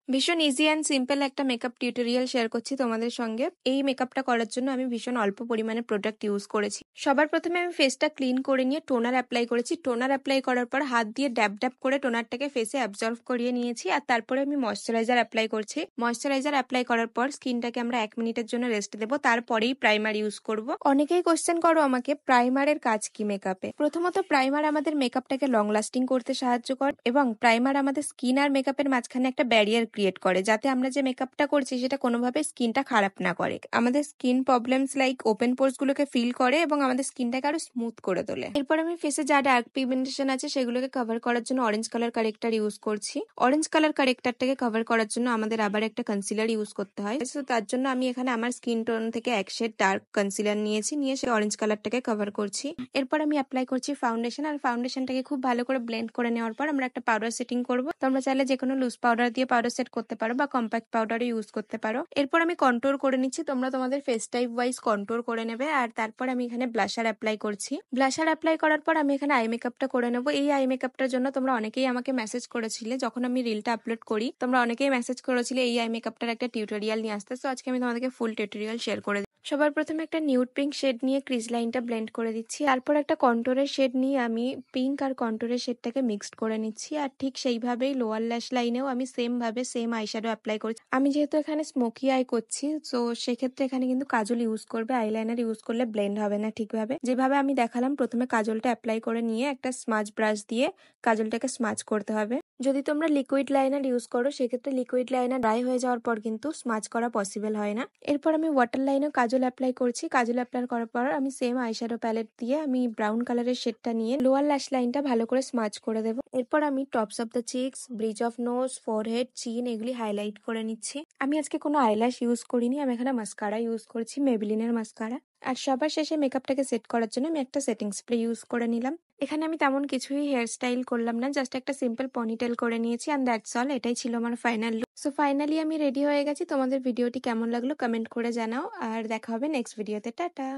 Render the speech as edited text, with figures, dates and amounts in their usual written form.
ভীষণ easy and simple একটা makeup tutorial share করছি তোমাদের সঙ্গে। এই মেকআপটা করার জন্য আমি ভীষণ অল্প পরিমাণে প্রোডাক্ট ইউজ করেছি। সবার প্রথমে আমি ফেসটা ক্লিন করে নিয়ে টোনার অ্যাপ্লাই করেছি। টোনার অ্যাপ্লাই করার পর হাত দিয়ে ড্যাব ড্যাব করে টোনারটাকে ফেসে অ্যাবজর্ভ করিয়ে নিয়েছি। আর তারপরে আমি ময়শ্চারাইজার অ্যাপ্লাই করছি। ময়শ্চারাইজার অ্যাপ্লাই করার পর স্কিনটাকে আমরা 1 মিনিটের জন্য রেস্ট দেবো, তারপরেই প্রাইমার ইউজ করব। অনেকেই কোশ্চেন করো আমাকে প্রাইমারের কাজ কি মেকআপে। প্রথমত প্রাইমার আমাদের মেকআপটাকে লং লাস্টিং করতে সাহায্য করে এবং প্রাইমার আমাদের স্কিন আর মেকআপের মাঝখানে একটা ব্যারিয়ার ক্রিয়েট করে, যাতে আমরা যে মেকআপটা করছি সেটা কোনোভাবে স্কিনটা খারাপ না করে। আমাদের স্কিন প্রবলেমস লাইক ওপেন পোর্স গুলোকে ফিল করে এবং আমাদের স্কিনটাকে আরো স্মুথ করে তোলে। এরপর আমি ফেসে যা ডার্ক পিগমেন্টেশন আছে সেগুলোকে কভার করার জন্য অরেঞ্জ কালার কারেক্টার ইউজ করছি। অরেঞ্জ কালার কারেক্টারটাকে কভার করার জন্য আমাদের আবার একটা কনসিলার ইউজ করতে হয়। তো তার জন্য আমি এখানে আমার স্কিন টোন থেকে এক শেড ডার্ক কনসিলার নিয়েছি, নিয়ে সেই অরেঞ্জ কালারটাকে কভার করছি। এরপর আমি অ্যাপ্লাই করছি ফাউন্ডেশন, আর ফাউন্ডেশনটাকে খুব ভালো করে ব্লেন্ড করে নেওয়ার পর আমরা একটা পাউডার সেটিং করবো। তোমরা চাইলে যে কোনো লুজ পাউডার দিয়ে পাউডার সেট করতে পারো বা কম্প্যাক্ট পাউডারও ইউজ করতে পারো। এরপর আমি কন্ট্রোল করে নিচ্ছি, তোমরা তোমাদের ফেস টাইপ ওয়াইজ কন্ট্রোল করে নেবে। আর তারপর আমি এখানে ব্লাশার অ্যাপ্লাই করছি। ব্লাশার অ্যাপ্লাই করার পর আমি এখানে আই মেকআপটা করে নেবো। এই আই মেকআপটার জন্য তোমরা অনেকেই আমাকে মেসেজ করেছিলে, যখন আমি রিলটা আপলোড করি তোমরা অনেকেই মেসেজ করেছিলে এই আই মেকআপটার একটা টিউটোরিয়াল নিয়ে আসতে। তো আজকে আমি তোমাদেরকে ফুল টিউটোরিয়াল শেয়ার করে দিই। সবার প্রথমে একটা নিউড পিঙ্ক শেড নিয়ে ক্রিজ লাইনটা ব্লেন্ড করে দিচ্ছি। তারপর একটা কন্ট্রোরের শেড নিয়ে আমি পিঙ্ক আর কন্ট্রোরের শেডটাকে মিক্সড করে নিচ্ছি। আর ঠিক সেইভাবেই লোয়ার ল্যাশ লাইনেও আমি সেম আইশ্যাডো অ্যাপ্লাই করছি। আমি যেহেতু এখানে স্মোকি আই করছি, তো সেক্ষেত্রে এখানে কিন্তু কাজল ইউজ করবে, আইলাইনার ইউজ করলে ব্লেন্ড হবে না ঠিকভাবে। যেভাবে আমি দেখালাম, প্রথমে কাজলটা অ্যাপ্লাই করে নিয়ে একটা স্মাজ ব্রাশ দিয়ে কাজলটাকে স্মাজ করতে হবে। যদি তোমরা লিকুইড লাইনার ইউজ করো সেক্ষেত্রে লিকুইড লাইনার ড্রাই হয়ে যাওয়ার পর কিন্তু স্মাজ করা পসিবল হয় না। এরপর আমি ওয়াটার লাইনেও কাজল অ্যাপ্লাই করছি। কাজল অ্যাপ্লাই করার পর আমি সেম আইশ্যাডো প্যালেট দিয়ে আমি ব্রাউন কালারের শেডটা নিয়ে লোয়ার ল্যাশ লাইনটা ভালো করে স্মাজ করে দেবো। এরপর আমি tops of the cheeks, bridge of nose, forehead, chin এগুলি হাইলাইট করে নিচ্ছি। আমি আজকে কোনো আইল্যাশ ইউজ করিনি, আমি এখানে মাস্কারা ইউজ করছি, মেবলিনের মাস্কারা। আর সবার শেষে মেকআপটাকে সেট করার জন্য আমি একটা সেটিং স্প্রে ইউজ করে নিলাম। এখানে আমি তেমন কিছুই হেয়ার স্টাইল করলাম না, জাস্ট একটা সিম্পল পনিটেল করে নিয়েছি অ্যান্ড দ্যাটস অল। এটাই ছিল আমার ফাইনাল লুক। সো ফাইনালি আমি রেডি হয়ে গেছি। তোমাদের ভিডিওটি কেমন লাগলো কমেন্ট করে জানাও, আর দেখা হবে নেক্সট ভিডিওতে। টাটা।